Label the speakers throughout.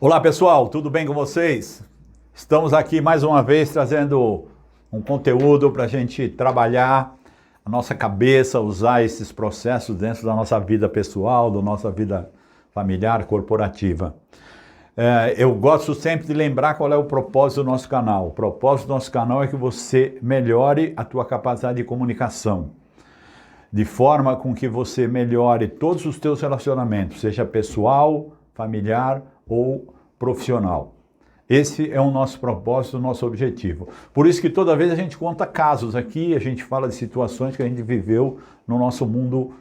Speaker 1: Olá pessoal, tudo bem com vocês? Estamos aqui mais uma vez trazendo um conteúdo para a gente trabalhar a nossa cabeça, usar esses processos dentro da nossa vida pessoal, da nossa vida familiar, corporativa. Eu gosto sempre de lembrar qual é o propósito do nosso canal. O propósito do nosso canal é que você melhore a tua capacidade de comunicação, de forma com que você melhore todos os teus relacionamentos, seja pessoal, familiar ou profissional. Esse é o nosso propósito, o nosso objetivo. Por isso que toda vez a gente conta casos aqui, a gente fala de situações que a gente viveu no nosso mundo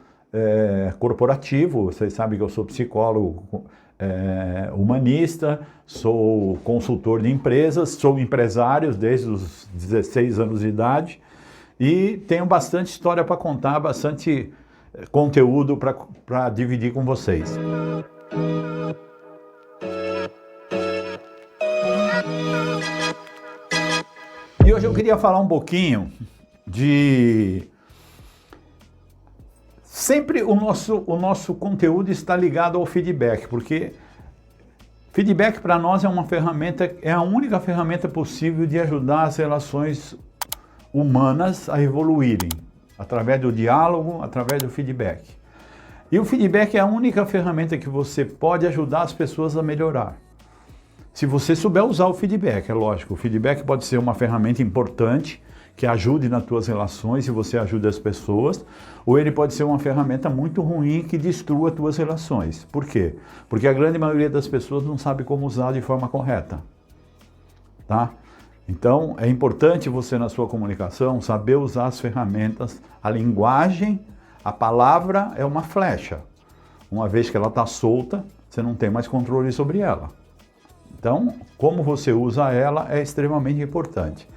Speaker 1: corporativo. Vocês sabem que eu sou psicólogo humanista, sou consultor de empresas, sou empresário desde os 16 anos de idade e tenho bastante história para contar, bastante conteúdo para dividir com vocês. E hoje eu queria falar um pouquinho de... Sempre o nosso conteúdo está ligado ao feedback, porque feedback para nós é uma ferramenta, é a única ferramenta possível de ajudar as relações humanas a evoluírem, através do diálogo, através do feedback. E o feedback é a única ferramenta que você pode ajudar as pessoas a melhorar. Se você souber usar o feedback, é lógico, o feedback pode ser uma ferramenta importante que ajude nas tuas relações e você ajuda as pessoas, ou ele pode ser uma ferramenta muito ruim que destrua as tuas relações. Por quê? Porque a grande maioria das pessoas não sabe como usar de forma correta, tá? Então, é importante você na sua comunicação saber usar as ferramentas, a linguagem, a palavra é uma flecha. Uma vez que ela está solta, você não tem mais controle sobre ela. Então, como você usa ela é extremamente importante.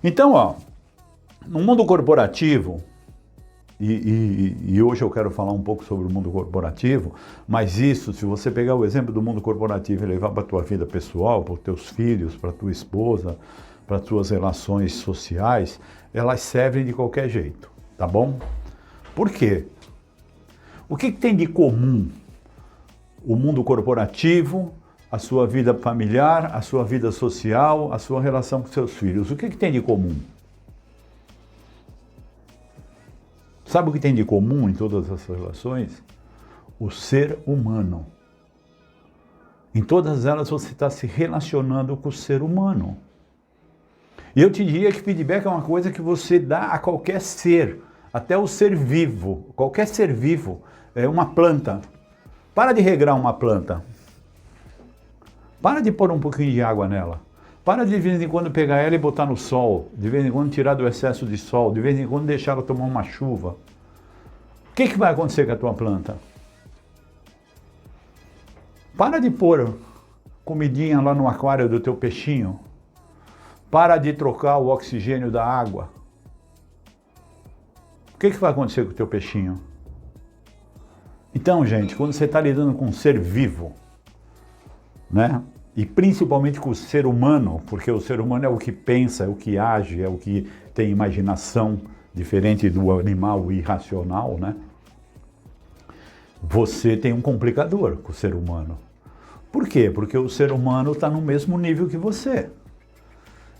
Speaker 1: Então, ó, no mundo corporativo, e hoje eu quero falar um pouco sobre o mundo corporativo, mas isso, se você pegar o exemplo do mundo corporativo e levar para a tua vida pessoal, para os teus filhos, para a tua esposa, para as tuas relações sociais, elas servem de qualquer jeito, tá bom? Por quê? O que tem de comum o mundo corporativo, a sua vida familiar, a sua vida social, a sua relação com seus filhos? O que tem de comum? Sabe o que tem de comum em todas essas relações? O ser humano. Em todas elas você está se relacionando com o ser humano. E eu te diria que feedback é uma coisa que você dá a qualquer ser, até o ser vivo. Qualquer ser vivo, é uma planta. Para de regrar uma planta. Para de pôr um pouquinho de água nela. Para de vez em quando pegar ela e botar no sol. De vez em quando tirar do excesso de sol. De vez em quando deixar ela tomar uma chuva. O que vai acontecer com a tua planta? Para de pôr comidinha lá no aquário do teu peixinho. Para de trocar o oxigênio da água. O que vai acontecer com o teu peixinho? Então, gente, quando você está lidando com um ser vivo, né? E principalmente com o ser humano, porque o ser humano é o que pensa, é o que age, é o que tem imaginação, diferente do animal irracional, né? Você tem um complicador com o ser humano. Por quê? Porque o ser humano está no mesmo nível que você.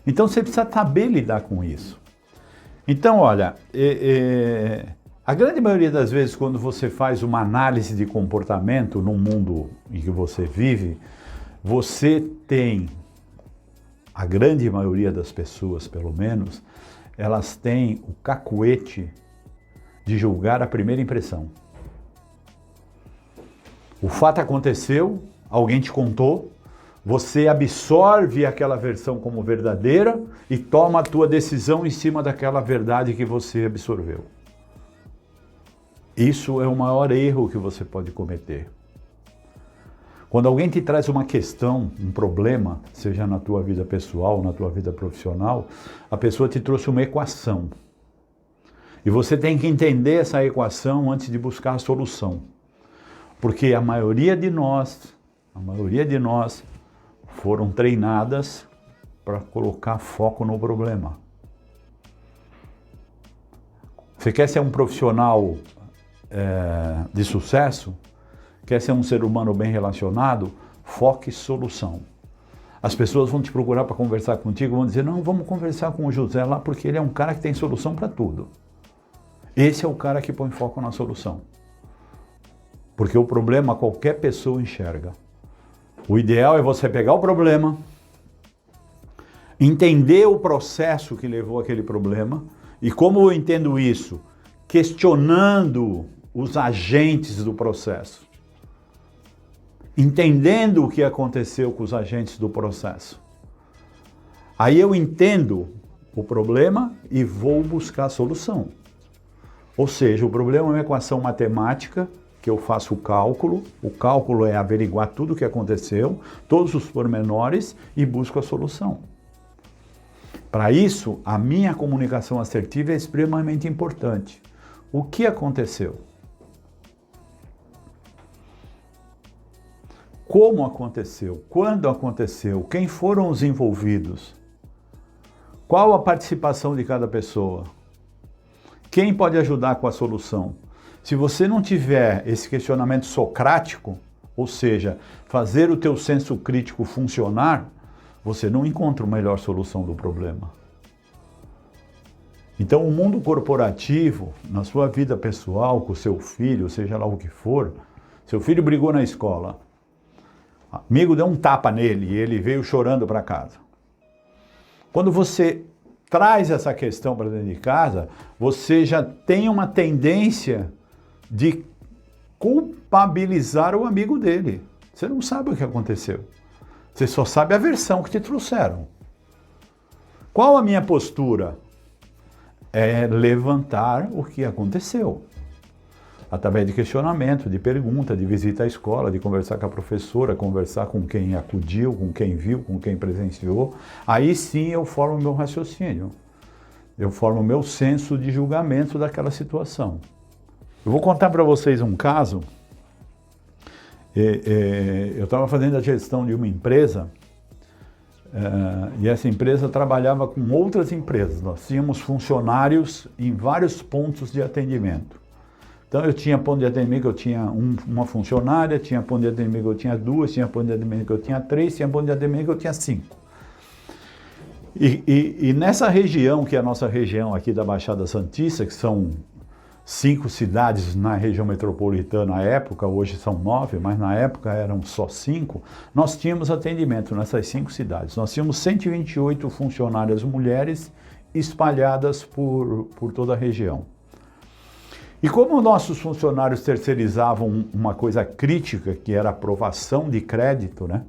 Speaker 1: Então você precisa saber lidar com isso. Então, olha, a grande maioria das vezes quando você faz uma análise de comportamento no mundo em que você vive, você tem, a grande maioria das pessoas pelo menos, elas têm o cacuete de julgar a primeira impressão. O fato aconteceu, alguém te contou, você absorve aquela versão como verdadeira e toma a tua decisão em cima daquela verdade que você absorveu. Isso é o maior erro que você pode cometer. Quando alguém te traz uma questão, um problema, seja na tua vida pessoal, na tua vida profissional, a pessoa te trouxe uma equação. E você tem que entender essa equação antes de buscar a solução. Porque a maioria de nós foram treinadas para colocar foco no problema. Você quer ser um profissional de sucesso? Quer ser um ser humano bem relacionado? foque solução. As pessoas vão te procurar para conversar contigo, vão dizer, não, vamos conversar com o José lá, porque ele é um cara que tem solução para tudo. Esse é o cara que põe foco na solução. Porque o problema qualquer pessoa enxerga. O ideal é você pegar o problema, entender o processo que levou aquele problema, e como eu entendo isso? Questionando os agentes do processo. Entendendo o que aconteceu com os agentes do processo. Aí eu entendo o problema e vou buscar a solução. Ou seja, o problema é uma equação matemática, que eu faço o cálculo é averiguar tudo o que aconteceu, todos os pormenores e busco a solução. Para isso, a minha comunicação assertiva é extremamente importante. O que aconteceu? Como aconteceu? Quando aconteceu? Quem foram os envolvidos? Qual a participação de cada pessoa? Quem pode ajudar com a solução? Se você não tiver esse questionamento socrático, ou seja, fazer o teu senso crítico funcionar, você não encontra a melhor solução do problema. Então, o mundo corporativo, na sua vida pessoal, com o seu filho, seja lá o que for, seu filho brigou na escola, amigo deu um tapa nele e ele veio chorando para casa. Quando você traz essa questão para dentro de casa, você já tem uma tendência de culpabilizar o amigo dele. Você não sabe o que aconteceu. Você só sabe a versão que te trouxeram. Qual a minha postura? É levantar o que aconteceu. Através de questionamento, de pergunta, de visita à escola, de conversar com a professora, conversar com quem acudiu, com quem viu, com quem presenciou. Aí sim eu formo o meu raciocínio. Eu formo o meu senso de julgamento daquela situação. Eu vou contar para vocês um caso. Eu estava fazendo a gestão de uma empresa e essa empresa trabalhava com outras empresas. Nós tínhamos funcionários em vários pontos de atendimento. Então eu tinha ponto de atendimento que eu tinha uma funcionária, tinha ponto de atendimento que eu tinha duas, tinha ponto de atendimento que eu tinha três, tinha ponto de atendimento que eu tinha 5. E nessa região, que é a nossa região aqui da Baixada Santista, que são 5 cidades na região metropolitana à época, hoje são 9, mas na época eram só 5, nós tínhamos atendimento nessas 5 cidades. Nós tínhamos 128 funcionárias mulheres espalhadas por toda a região. E como nossos funcionários terceirizavam uma coisa crítica, que era a aprovação de crédito, né?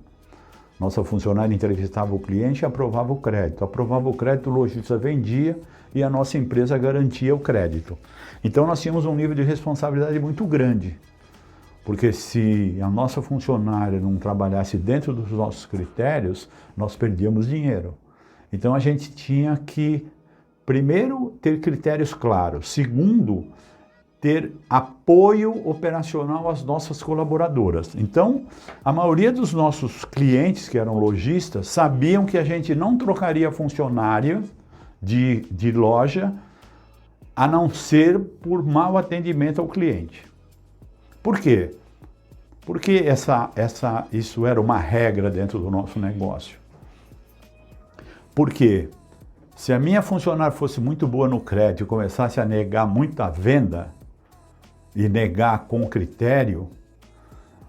Speaker 1: Nossa funcionária entrevistava o cliente e aprovava o crédito. Aprovava o crédito, o lojista vendia e a nossa empresa garantia o crédito. Então nós tínhamos um nível de responsabilidade muito grande, porque se a nossa funcionária não trabalhasse dentro dos nossos critérios, nós perdíamos dinheiro. Então a gente tinha que, primeiro, ter critérios claros. Segundo, ter apoio operacional às nossas colaboradoras. Então, a maioria dos nossos clientes, que eram lojistas, sabiam que a gente não trocaria funcionário de loja, a não ser por mau atendimento ao cliente. Por quê? Porque isso era uma regra dentro do nosso negócio. Por quê? Se a minha funcionária fosse muito boa no crédito e começasse a negar muita venda, e negar com critério,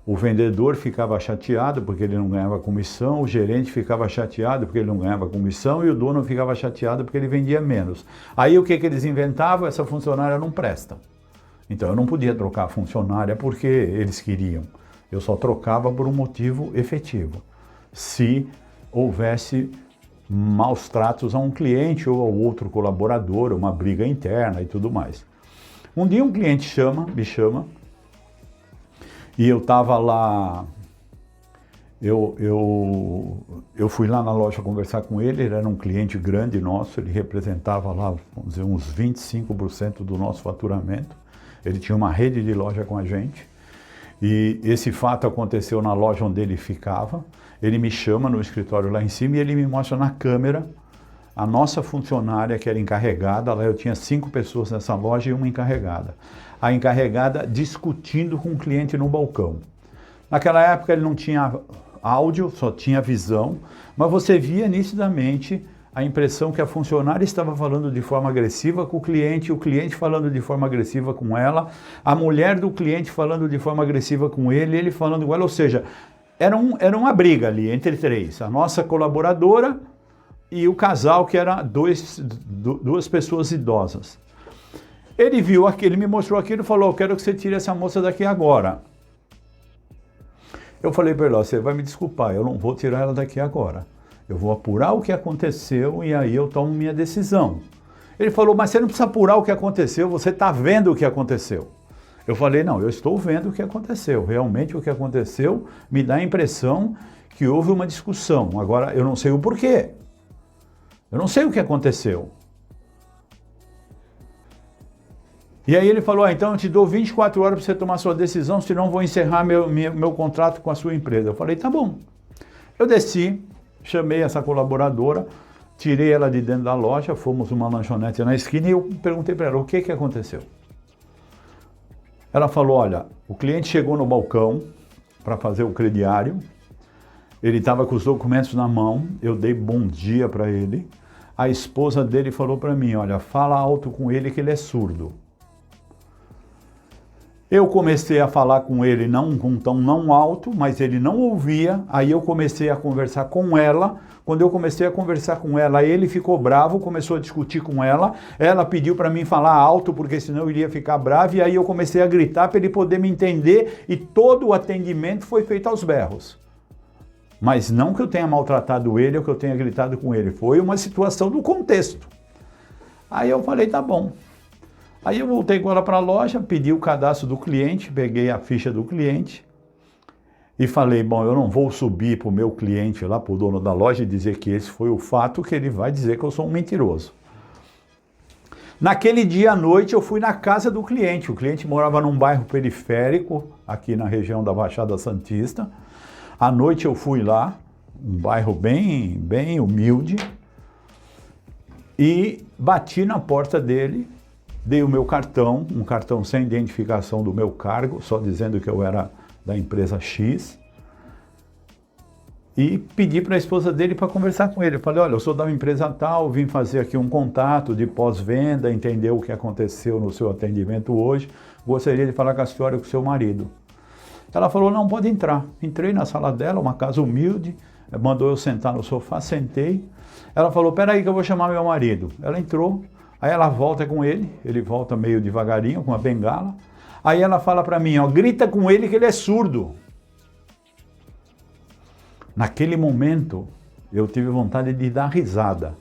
Speaker 1: o vendedor ficava chateado porque ele não ganhava comissão, o gerente ficava chateado porque ele não ganhava comissão e o dono ficava chateado porque ele vendia menos. Aí o que eles inventavam? Essa funcionária não presta. Então eu não podia trocar a funcionária porque eles queriam. Eu só trocava por um motivo efetivo. Se houvesse maus tratos a um cliente ou ao outro colaborador, uma briga interna e tudo mais. Um dia um cliente me chama, e eu estava lá, eu fui lá na loja conversar com ele era um cliente grande nosso, ele representava lá, vamos dizer, uns 25% do nosso faturamento, ele tinha uma rede de loja com a gente, e esse fato aconteceu na loja onde ele ficava, ele me chama no escritório lá em cima e ele me mostra na câmera a nossa funcionária que era encarregada, lá eu tinha 5 pessoas nessa loja e uma encarregada. A encarregada discutindo com o cliente no balcão. Naquela época ele não tinha áudio, só tinha visão, mas você via nitidamente a impressão que a funcionária estava falando de forma agressiva com o cliente falando de forma agressiva com ela, a mulher do cliente falando de forma agressiva com ele falando com ela, ou seja, era uma briga ali entre três, a nossa colaboradora e o casal que era duas pessoas idosas. Ele viu aquilo, ele me mostrou aquilo e falou, eu quero que você tire essa moça daqui agora. Eu falei para ele, você vai me desculpar, eu não vou tirar ela daqui agora. Eu vou apurar o que aconteceu e aí eu tomo minha decisão. Ele falou, mas você não precisa apurar o que aconteceu, você está vendo o que aconteceu. Eu falei, não, eu estou vendo o que aconteceu. Realmente o que aconteceu me dá a impressão que houve uma discussão. Agora, eu não sei o porquê. Eu não sei o que aconteceu. E aí ele falou, então eu te dou 24 horas para você tomar sua decisão, senão vou encerrar meu contrato com a sua empresa. Eu falei, tá bom. Eu desci, chamei essa colaboradora, tirei ela de dentro da loja, fomos numa lanchonete na esquina e eu perguntei para ela, o que aconteceu? Ela falou, olha, o cliente chegou no balcão para fazer o crediário, ele estava com os documentos na mão, eu dei bom dia para ele, a esposa dele falou para mim, olha, fala alto com ele que ele é surdo. Eu comecei a falar com ele não com um tom não alto, mas ele não ouvia, aí eu comecei a conversar com ela, quando eu comecei a conversar com ela, ele ficou bravo, começou a discutir com ela pediu para mim falar alto, porque senão eu iria ficar bravo, e aí eu comecei a gritar para ele poder me entender, e todo o atendimento foi feito aos berros. Mas não que eu tenha maltratado ele ou que eu tenha gritado com ele, foi uma situação do contexto. Aí eu falei, tá bom. Aí eu voltei com ela para a loja, pedi o cadastro do cliente, peguei a ficha do cliente e falei, bom, eu não vou subir para o meu cliente lá, para o dono da loja e dizer que esse foi o fato, que ele vai dizer que eu sou um mentiroso. Naquele dia à noite eu fui na casa do cliente, o cliente morava num bairro periférico, aqui na região da Baixada Santista. À noite eu fui lá, um bairro bem humilde, e bati na porta dele, dei o meu cartão, um cartão sem identificação do meu cargo, só dizendo que eu era da empresa X, e pedi para a esposa dele para conversar com ele. Eu falei, olha, eu sou da empresa tal, vim fazer aqui um contato de pós-venda, entender o que aconteceu no seu atendimento hoje, gostaria de falar com a senhora e com o seu marido. Ela falou, não, pode entrar. Entrei na sala dela, uma casa humilde, mandou eu sentar no sofá, sentei. Ela falou, peraí que eu vou chamar meu marido. Ela entrou, aí ela volta com ele volta meio devagarinho, com uma bengala. Aí ela fala para mim, ó, grita com ele que ele é surdo. Naquele momento, eu tive vontade de dar risada.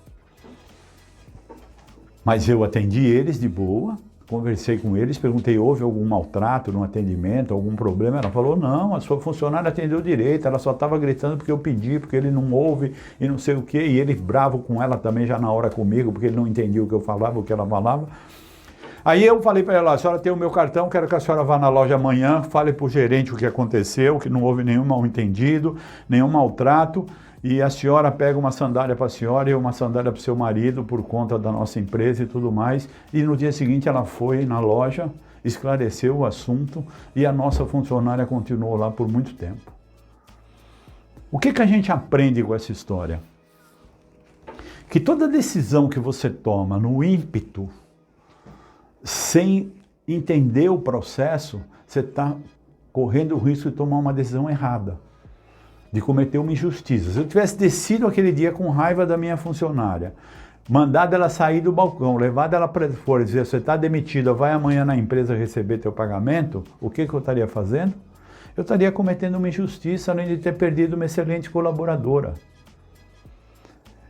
Speaker 1: Mas eu atendi eles de boa, conversei com eles, perguntei, houve algum maltrato no atendimento, algum problema? Ela falou, não, a sua funcionária atendeu direito, ela só estava gritando porque eu pedi, porque ele não ouve e não sei o quê. E ele bravo com ela também já na hora comigo, porque ele não entendia o que eu falava, o que ela falava. Aí eu falei para ela, a senhora tem o meu cartão, quero que a senhora vá na loja amanhã, fale para o gerente o que aconteceu, que não houve nenhum mal-entendido, nenhum maltrato, e a senhora pega uma sandália para a senhora e uma sandália para o seu marido por conta da nossa empresa e tudo mais. E no dia seguinte ela foi na loja, esclareceu o assunto e a nossa funcionária continuou lá por muito tempo. O que a gente aprende com essa história? Que toda decisão que você toma no ímpeto, sem entender o processo, você está correndo o risco de tomar uma decisão errada, de cometer uma injustiça. Se eu tivesse descido aquele dia com raiva da minha funcionária, mandado ela sair do balcão, levado ela para fora e dizer, você está demitida, vai amanhã na empresa receber teu pagamento, o que eu estaria fazendo? Eu estaria cometendo uma injustiça, além de ter perdido uma excelente colaboradora.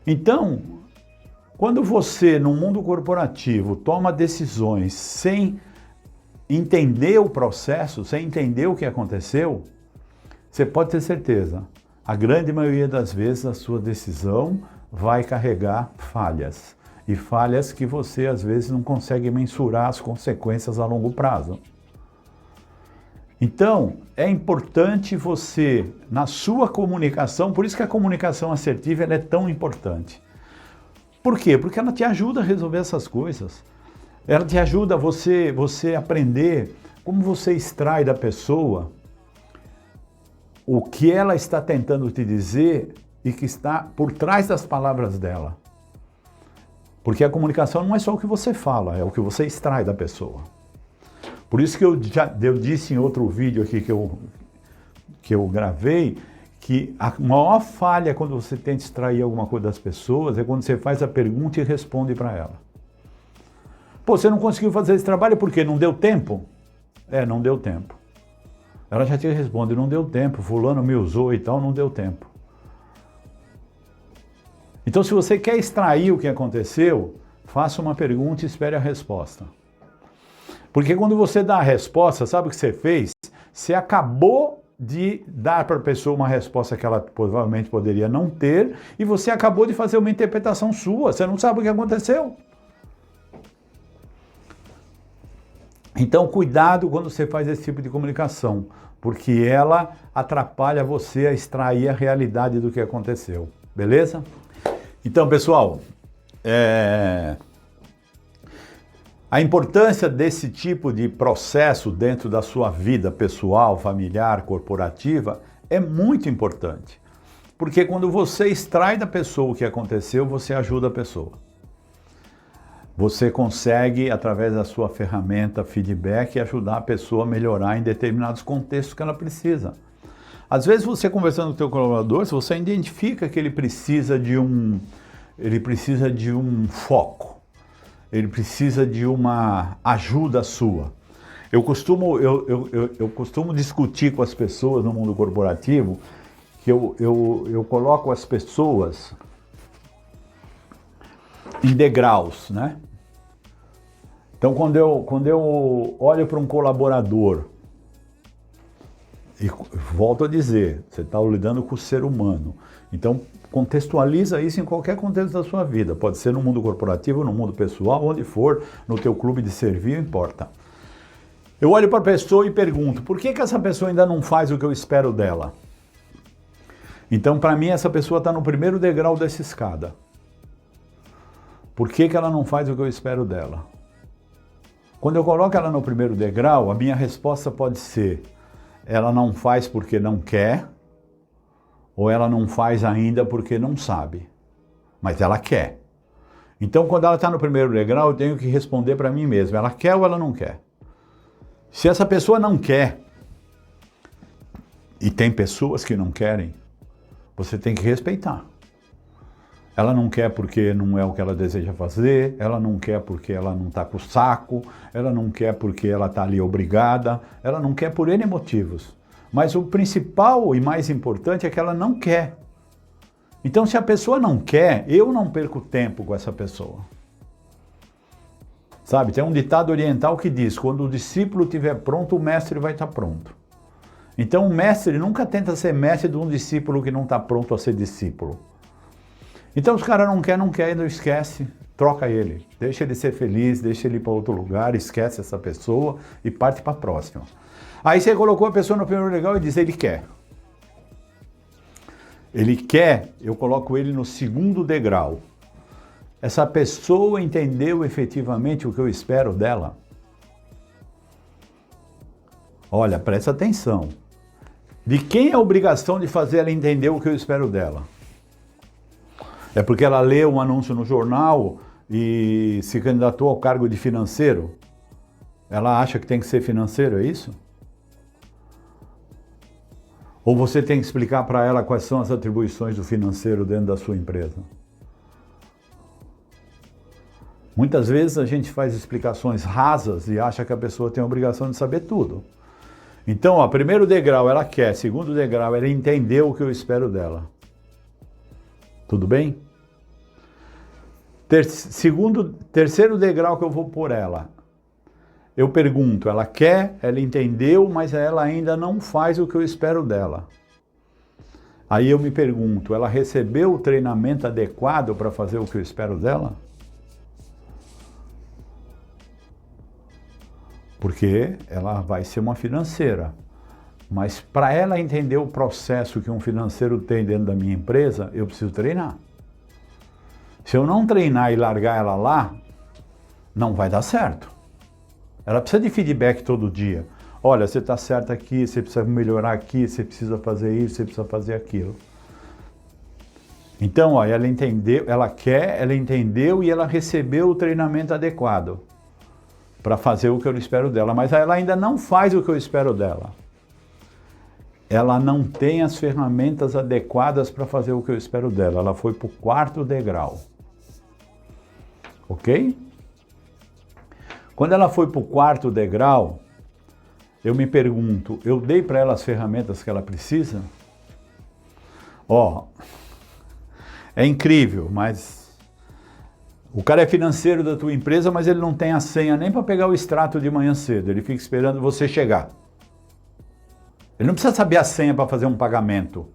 Speaker 1: Então, quando você, no mundo corporativo, toma decisões sem entender o processo, sem entender o que aconteceu, você pode ter certeza, a grande maioria das vezes a sua decisão vai carregar falhas. E falhas que você, às vezes, não consegue mensurar as consequências a longo prazo. Então, é importante você, na sua comunicação, por isso que a comunicação assertiva ela é tão importante. Por quê? Porque ela te ajuda a resolver essas coisas. Ela te ajuda a você aprender como você extrai da pessoa o que ela está tentando te dizer e que está por trás das palavras dela. Porque a comunicação não é só o que você fala, é o que você extrai da pessoa. Por isso que eu disse em outro vídeo aqui que eu gravei, que a maior falha quando você tenta extrair alguma coisa das pessoas é quando você faz a pergunta e responde para ela. Pô, você não conseguiu fazer esse trabalho por quê? Não deu tempo? Não deu tempo. Ela já te responde, não deu tempo, fulano me usou e tal, não deu tempo. Então, se você quer extrair o que aconteceu, faça uma pergunta e espere a resposta. Porque quando você dá a resposta, sabe o que você fez? Você acabou de dar para a pessoa uma resposta que ela provavelmente poderia não ter, e você acabou de fazer uma interpretação sua, você não sabe o que aconteceu. Então, cuidado quando você faz esse tipo de comunicação, porque ela atrapalha você a extrair a realidade do que aconteceu, beleza? Então, pessoal, a importância desse tipo de processo dentro da sua vida pessoal, familiar, corporativa, é muito importante. Porque quando você extrai da pessoa o que aconteceu, você ajuda a pessoa. Você consegue, através da sua ferramenta feedback, ajudar a pessoa a melhorar em determinados contextos que ela precisa. Às vezes você conversando com o teu colaborador, se você identifica que ele precisa de um foco, ele precisa de uma ajuda sua. Eu costumo discutir com as pessoas no mundo corporativo que eu coloco as pessoas em degraus, né? Então, quando eu olho para um colaborador, e volto a dizer, você está lidando com o ser humano, então contextualiza isso em qualquer contexto da sua vida, pode ser no mundo corporativo, no mundo pessoal, onde for, no teu clube de serviço, não importa. Eu olho para a pessoa e pergunto, por que essa pessoa ainda não faz o que eu espero dela? Então, para mim, essa pessoa está no primeiro degrau dessa escada. Por que ela não faz o que eu espero dela? Quando eu coloco ela no primeiro degrau, a minha resposta pode ser, ela não faz porque não quer, ou ela não faz ainda porque não sabe, mas ela quer. Então, quando ela está no primeiro degrau, eu tenho que responder para mim mesmo, ela quer ou ela não quer? Se essa pessoa não quer, e tem pessoas que não querem, você tem que respeitar. Ela não quer porque não é o que ela deseja fazer, ela não quer porque ela não está com o saco, ela não quer porque ela está ali obrigada, ela não quer por N motivos. Mas o principal e mais importante é que ela não quer. Então, se a pessoa não quer, eu não perco tempo com essa pessoa. Sabe, tem um ditado oriental que diz, quando o discípulo estiver pronto, o mestre vai estar pronto. Então, o mestre nunca tenta ser mestre de um discípulo que não está pronto a ser discípulo. Então, os caras não quer, não esquece, troca ele. Deixa ele ser feliz, deixa ele ir para outro lugar, esquece essa pessoa e parte para a próxima. Aí você colocou a pessoa no primeiro degrau e diz, ele quer. Ele quer, eu coloco ele no segundo degrau. Essa pessoa entendeu efetivamente o que eu espero dela? Olha, presta atenção. De quem é a obrigação de fazer ela entender o que eu espero dela? É porque ela leu um anúncio no jornal e se candidatou ao cargo de financeiro? Ela acha que tem que ser financeiro, é isso? Ou você tem que explicar para ela quais são as atribuições do financeiro dentro da sua empresa? Muitas vezes a gente faz explicações rasas e acha que a pessoa tem a obrigação de saber tudo. Então, ó, primeiro degrau ela quer, segundo degrau ela entendeu o que eu espero dela. Tudo bem? Terceiro degrau que eu vou pôr ela. Eu pergunto, ela quer, ela entendeu, mas ela ainda não faz o que eu espero dela. Aí eu me pergunto, ela recebeu o treinamento adequado para fazer o que eu espero dela? Porque ela vai ser uma financeira. Mas para ela entender o processo que um financeiro tem dentro da minha empresa, eu preciso treinar. Se eu não treinar e largar ela lá, não vai dar certo. Ela precisa de feedback todo dia. olha, você está certo aqui, você precisa melhorar aqui, você precisa fazer isso, você precisa fazer aquilo. Então, ó, ela entendeu, ela entendeu e ela recebeu o treinamento adequado para fazer o que eu espero dela, mas ela ainda não faz o que eu espero dela. Ela não tem as ferramentas adequadas para fazer o que eu espero dela. Ela foi para o 4º degrau. Ok? Quando ela foi para o 4º degrau, eu me pergunto, eu dei para ela as ferramentas que ela precisa? Ó, é incrível, mas o cara é financeiro da tua empresa, mas ele não tem a senha nem para pegar o extrato de manhã cedo. Ele fica esperando você chegar. Ele não precisa saber a senha para fazer um pagamento,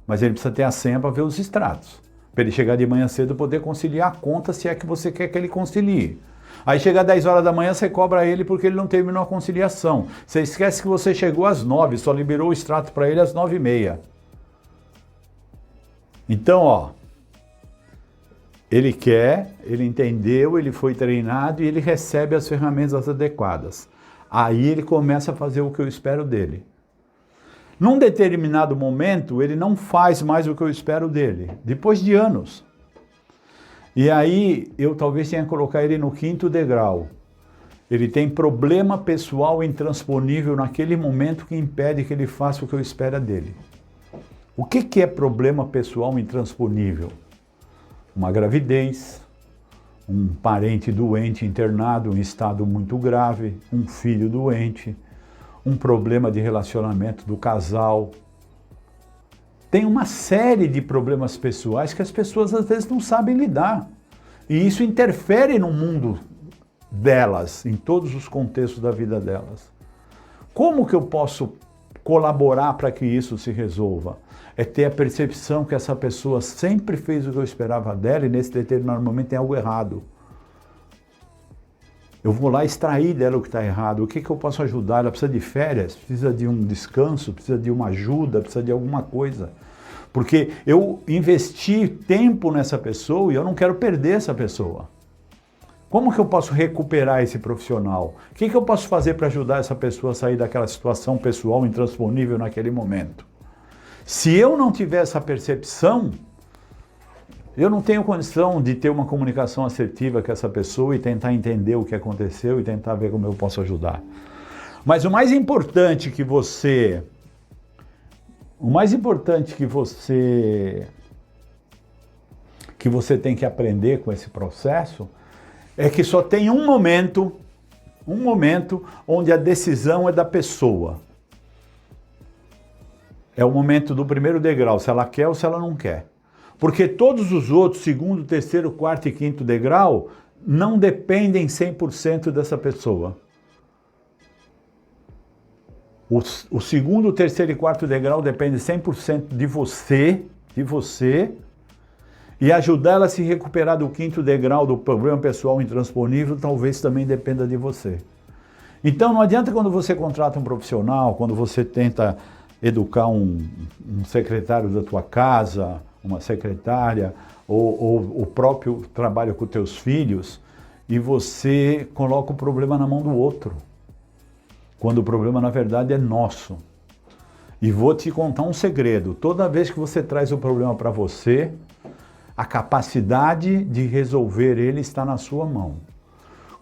Speaker 1: mas ele precisa ter a senha para ver os extratos. Para ele chegar de manhã cedo e poder conciliar a conta, se é que você quer que ele concilie. Aí chega 10 horas da manhã, você cobra ele porque ele não terminou a conciliação. Você esquece que você chegou às 9, só liberou o extrato para ele às 9h30. Então, ó, ele quer, ele entendeu, ele foi treinado e ele recebe as ferramentas adequadas. Aí ele começa a fazer o que eu espero dele. Num determinado momento, ele não faz mais o que eu espero dele, depois de anos. E aí, eu talvez tenha que colocar ele no 5º degrau. Ele tem problema pessoal intransponível naquele momento que impede que ele faça o que eu espero dele. O que é problema pessoal intransponível? Uma gravidez, um parente doente internado em estado muito grave, um filho doente, um problema de relacionamento do casal. Tem uma série de problemas pessoais que as pessoas às vezes não sabem lidar. E isso interfere no mundo delas, em todos os contextos da vida delas. Como que eu posso colaborar para que isso se resolva? É ter a percepção que essa pessoa sempre fez o que eu esperava dela e nesse determinado momento tem algo errado. Eu vou lá extrair dela o que está errado. O que eu posso ajudar? Ela precisa de férias, precisa de um descanso, precisa de uma ajuda, precisa de alguma coisa. Porque eu investi tempo nessa pessoa e eu não quero perder essa pessoa. Como que eu posso recuperar esse profissional? O que eu posso fazer para ajudar essa pessoa a sair daquela situação pessoal intransponível naquele momento? Se eu não tiver essa percepção, eu não tenho condição de ter uma comunicação assertiva com essa pessoa e tentar entender o que aconteceu e tentar ver como eu posso ajudar. Mas o mais importante que você tem que aprender com esse processo é que só tem um momento onde a decisão é da pessoa. É o momento do 1º degrau, se ela quer ou se ela não quer. Porque todos os outros, 2º, 3º, 4º e 5º degrau, não dependem 100% dessa pessoa. O 2º, 3º e 4º degrau depende 100% de você, e ajudar ela a se recuperar do 5º degrau do problema pessoal intransponível talvez também dependa de você. Então não adianta quando você contrata um profissional, quando você tenta educar um secretário da tua casa, uma secretária, ou o próprio trabalho com teus filhos, e você coloca o problema na mão do outro, quando o problema na verdade é nosso. E vou te contar um segredo, toda vez que você traz o problema para você, a capacidade de resolver ele está na sua mão.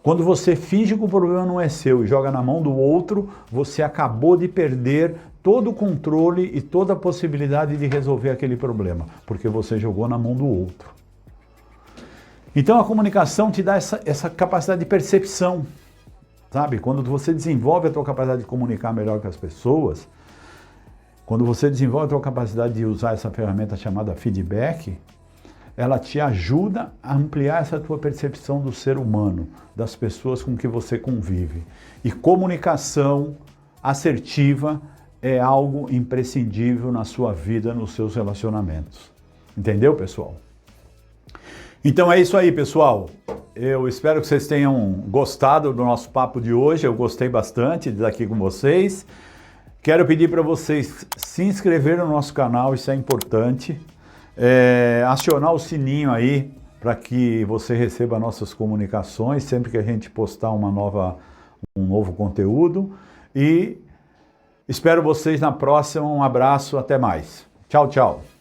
Speaker 1: Quando você finge que o problema não é seu e joga na mão do outro, você acabou de perder todo o controle e toda a possibilidade de resolver aquele problema, porque você jogou na mão do outro. Então a comunicação te dá essa capacidade de percepção, sabe? Quando você desenvolve a tua capacidade de comunicar melhor com as pessoas, quando você desenvolve a tua capacidade de usar essa ferramenta chamada feedback, ela te ajuda a ampliar essa tua percepção do ser humano, das pessoas com que você convive. E comunicação assertiva é algo imprescindível na sua vida, nos seus relacionamentos. Entendeu, pessoal? Então é isso aí, pessoal. Eu espero que vocês tenham gostado do nosso papo de hoje. Eu gostei bastante de estar aqui com vocês. Quero pedir para vocês se inscreverem no nosso canal, isso é importante. Acionar o sininho aí para que você receba nossas comunicações sempre que a gente postar um novo conteúdo. e espero vocês na próxima. Um abraço, até mais. Tchau, tchau.